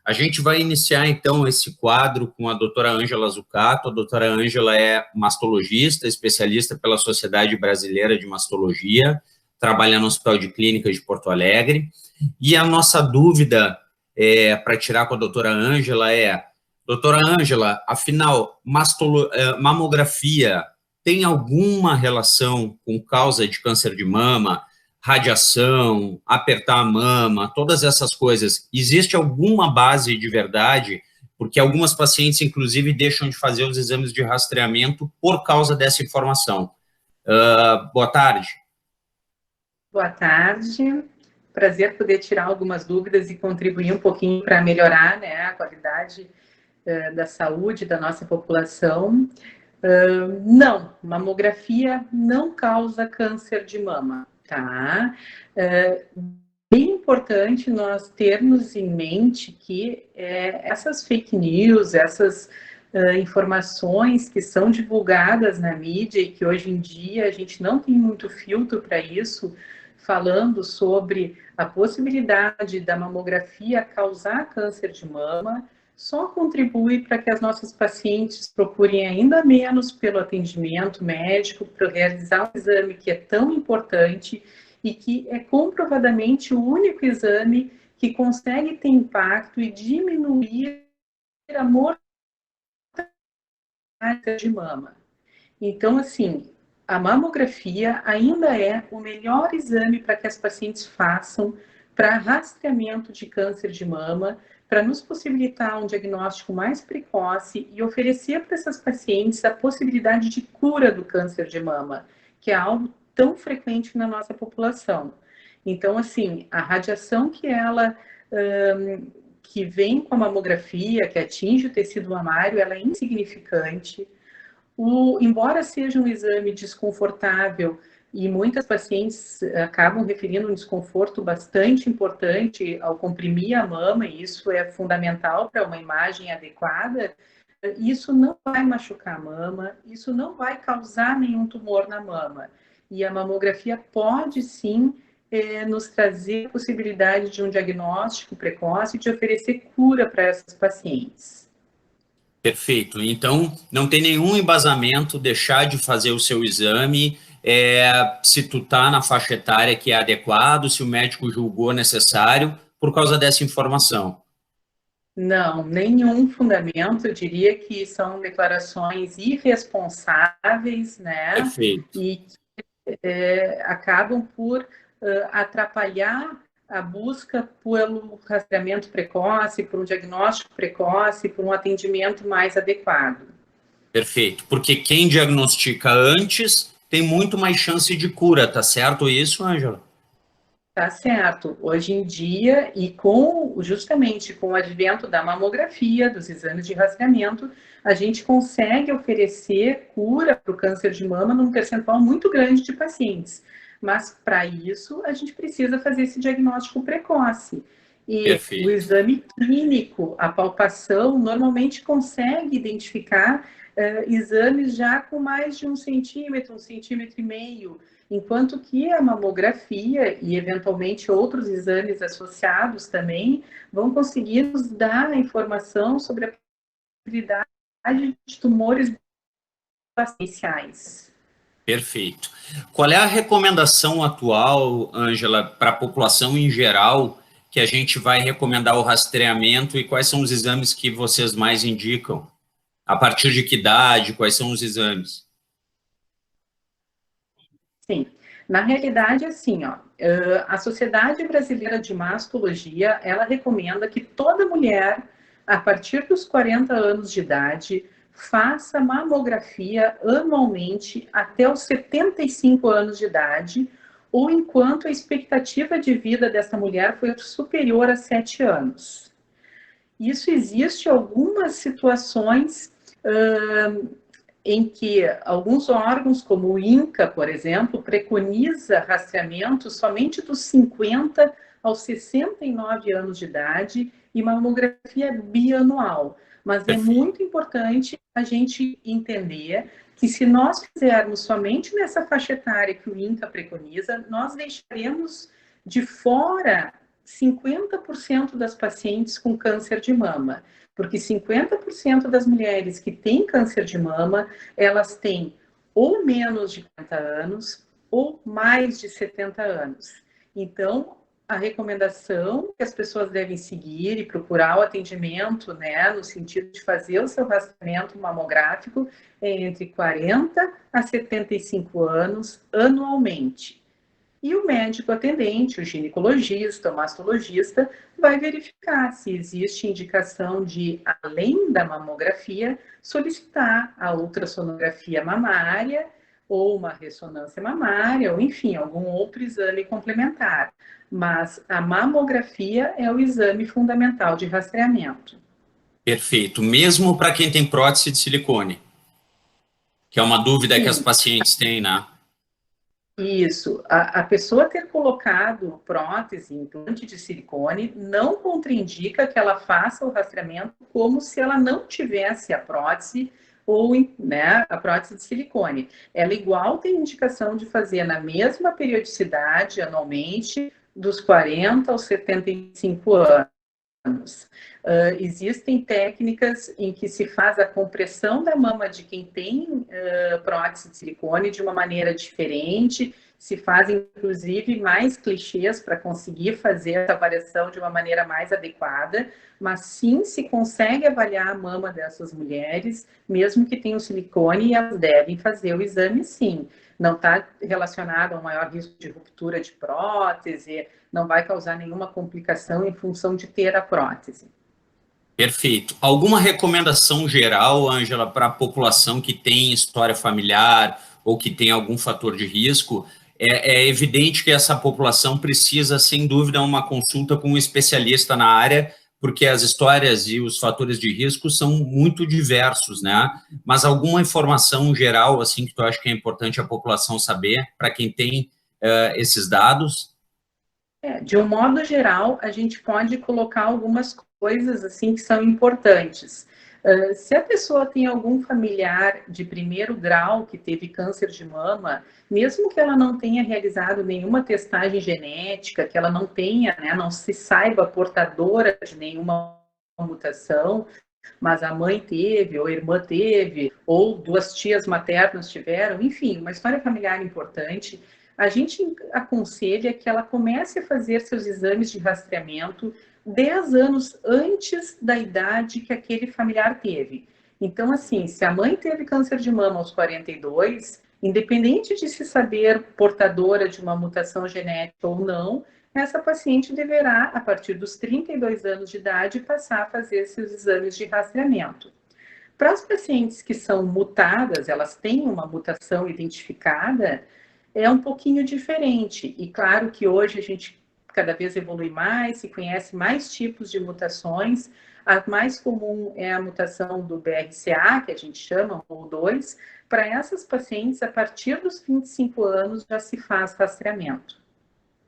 A gente vai iniciar, então, esse quadro com a doutora Ângela Zucato. A doutora Ângela é mastologista, especialista pela Sociedade Brasileira de Mastologia, trabalha no Hospital de Clínicas de Porto Alegre. E a nossa dúvida para tirar com a doutora Ângela é: doutora Ângela, afinal, mamografia tem alguma relação com causa de câncer de mama, radiação, apertar a mama, todas essas coisas? Existe alguma base de verdade? Porque algumas pacientes, inclusive, deixam de fazer os exames de rastreamento por causa dessa informação. Boa tarde. Boa tarde. Prazer poder tirar algumas dúvidas e contribuir um pouquinho para melhorar, né, a qualidade da saúde da nossa população. Não, mamografia não causa câncer de mama, tá? Bem importante nós termos em mente que essas fake news, essas informações que são divulgadas na mídia e que hoje em dia a gente não tem muito filtro para isso, falando sobre a possibilidade da mamografia causar câncer de mama, só contribui para que as nossas pacientes procurem ainda menos pelo atendimento médico, para realizar um exame que é tão importante e que é comprovadamente o único exame que consegue ter impacto e diminuir a mortalidade de mama. Então, assim, a mamografia ainda é o melhor exame para que as pacientes façam para rastreamento de câncer de mama, para nos possibilitar um diagnóstico mais precoce e oferecer para essas pacientes a possibilidade de cura do câncer de mama, que é algo tão frequente na nossa população. Então, assim, a radiação que vem com a mamografia, que atinge o tecido mamário, ela é insignificante. Embora seja um exame desconfortável, e muitas pacientes acabam referindo um desconforto bastante importante ao comprimir a mama, e isso é fundamental para uma imagem adequada, isso não vai machucar a mama, isso não vai causar nenhum tumor na mama. E a mamografia pode sim nos trazer a possibilidade de um diagnóstico precoce e de oferecer cura para essas pacientes. Perfeito. Então, não tem nenhum embasamento deixar de fazer o seu exame se tu tá na faixa etária que é adequado, se o médico julgou necessário, por causa dessa informação. Não, nenhum fundamento. Eu diria que são declarações irresponsáveis, né? Perfeito. E acabam por atrapalhar a busca pelo rastreamento precoce, por um diagnóstico precoce, por um atendimento mais adequado. Perfeito, porque quem diagnostica antes tem muito mais chance de cura, tá certo isso, Ângela? Tá certo. Hoje em dia, e justamente com o advento da mamografia, dos exames de rastreamento, a gente consegue oferecer cura para o câncer de mama num percentual muito grande de pacientes. Mas, para isso, a gente precisa fazer esse diagnóstico precoce. E Perfeito. o exame clínico, a palpação, normalmente consegue identificar exames já com mais de 1 centímetro, 1,5 centímetros, enquanto que a mamografia e, eventualmente, outros exames associados também vão conseguir nos dar a informação sobre a possibilidade de tumores iniciais. Perfeito. Qual é a recomendação atual, Ângela, para a população em geral, que a gente vai recomendar o rastreamento e quais são os exames que vocês mais indicam? A partir de que idade? Quais são os exames? Sim. Na realidade, assim, ó, a Sociedade Brasileira de Mastologia, ela recomenda que toda mulher, a partir dos 40 anos de idade, faça mamografia anualmente até os 75 anos de idade, ou enquanto a expectativa de vida dessa mulher foi superior a 7 anos. Isso existe algumas situações em que alguns órgãos, como o INCA, por exemplo, preconiza rastreamento somente dos 50 aos 69 anos de idade e mamografia bianual. Mas é muito importante a gente entender que se nós fizermos somente nessa faixa etária que o INCA preconiza, nós deixaremos de fora 50% das pacientes com câncer de mama, porque 50% das mulheres que têm câncer de mama, elas têm ou menos de 40 anos ou mais de 70 anos. Então, a recomendação que as pessoas devem seguir e procurar o atendimento, né, no sentido de fazer o seu rastreamento mamográfico, é entre 40 a 75 anos anualmente. E o médico atendente, o ginecologista, o mastologista, vai verificar se existe indicação de, além da mamografia, solicitar a ultrassonografia mamária ou uma ressonância mamária, ou enfim, algum outro exame complementar. Mas a mamografia é o exame fundamental de rastreamento. Perfeito. Mesmo para quem tem prótese de silicone, que é uma dúvida que as Sim. pacientes têm, né? Isso, a pessoa ter colocado prótese, implante de silicone, não contraindica que ela faça o rastreamento como se ela não tivesse a prótese ou, né, a prótese de silicone. Ela igual tem indicação de fazer na mesma periodicidade, anualmente, dos 40 aos 75 anos. Existem técnicas em que se faz a compressão da mama de quem tem prótese de silicone de uma maneira diferente, se fazem inclusive mais clichês para conseguir fazer essa avaliação de uma maneira mais adequada, mas sim se consegue avaliar a mama dessas mulheres, mesmo que tenham silicone, e elas devem fazer o exame sim. Não está relacionado a um maior risco de ruptura de prótese, não vai causar nenhuma complicação em função de ter a prótese. Perfeito. Alguma recomendação geral, Ângela, para a população que tem história familiar ou que tem algum fator de risco? É evidente que essa população precisa, sem dúvida, uma consulta com um especialista na área, porque as histórias e os fatores de risco são muito diversos, né? Mas alguma informação geral, assim, que tu acha que é importante a população saber, para quem tem esses dados? De um modo geral, a gente pode colocar algumas coisas assim que são importantes. Se a pessoa tem algum familiar de primeiro grau que teve câncer de mama, mesmo que ela não tenha realizado nenhuma testagem genética, que ela não tenha, né, não se saiba portadora de nenhuma mutação, mas a mãe teve, ou a irmã teve, ou duas tias maternas tiveram, enfim, uma história familiar importante, a gente aconselha que ela comece a fazer seus exames de rastreamento 10 anos antes da idade que aquele familiar teve. Então, assim, se a mãe teve câncer de mama aos 42, independente de se saber portadora de uma mutação genética ou não, essa paciente deverá, a partir dos 32 anos de idade, passar a fazer seus exames de rastreamento. Para as pacientes que são mutadas, elas têm uma mutação identificada, é um pouquinho diferente. E claro que hoje a gente cada vez evolui mais, se conhece mais tipos de mutações. A mais comum é a mutação do BRCA, que a gente chama, ou 2. Para essas pacientes, a partir dos 25 anos, já se faz rastreamento.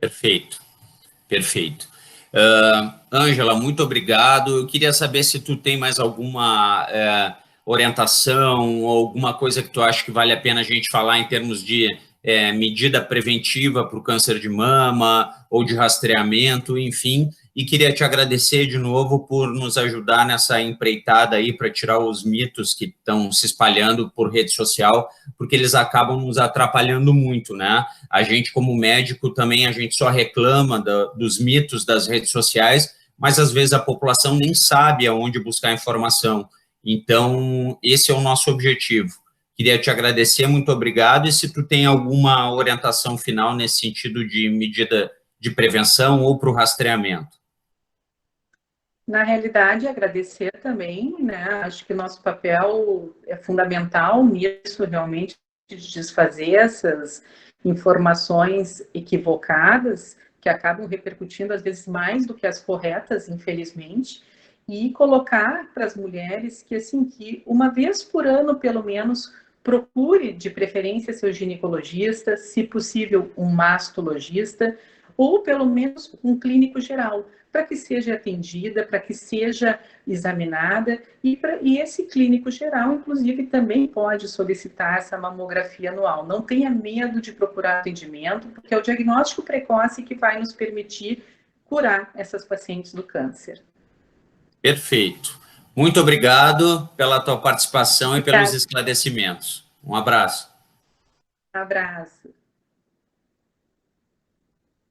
Perfeito, perfeito. Ângela, muito obrigado. Eu queria saber se tu tem mais alguma orientação ou alguma coisa que tu acha que vale a pena a gente falar em termos de medida preventiva para o câncer de mama ou de rastreamento, enfim, e queria te agradecer de novo por nos ajudar nessa empreitada aí para tirar os mitos que estão se espalhando por rede social, porque eles acabam nos atrapalhando muito, né? A gente, como médico, também a gente só reclama dos mitos das redes sociais, mas às vezes a população nem sabe aonde buscar informação. Então, esse é o nosso objetivo. Queria te agradecer, muito obrigado. E se tu tem alguma orientação final nesse sentido de medida de prevenção ou para o rastreamento? Na realidade, agradecer também, né? Acho que o nosso papel é fundamental nisso, realmente, de desfazer essas informações equivocadas, que acabam repercutindo, às vezes, mais do que as corretas, infelizmente, e colocar para as mulheres que, assim, que uma vez por ano, pelo menos, procure, de preferência, seu ginecologista, se possível, um mastologista, ou pelo menos um clínico geral, para que seja atendida, para que seja examinada, e esse clínico geral, inclusive, também pode solicitar essa mamografia anual. Não tenha medo de procurar atendimento, porque é o diagnóstico precoce que vai nos permitir curar essas pacientes do câncer. Perfeito. Muito obrigado pela tua participação e pelos esclarecimentos. Um abraço. Um abraço.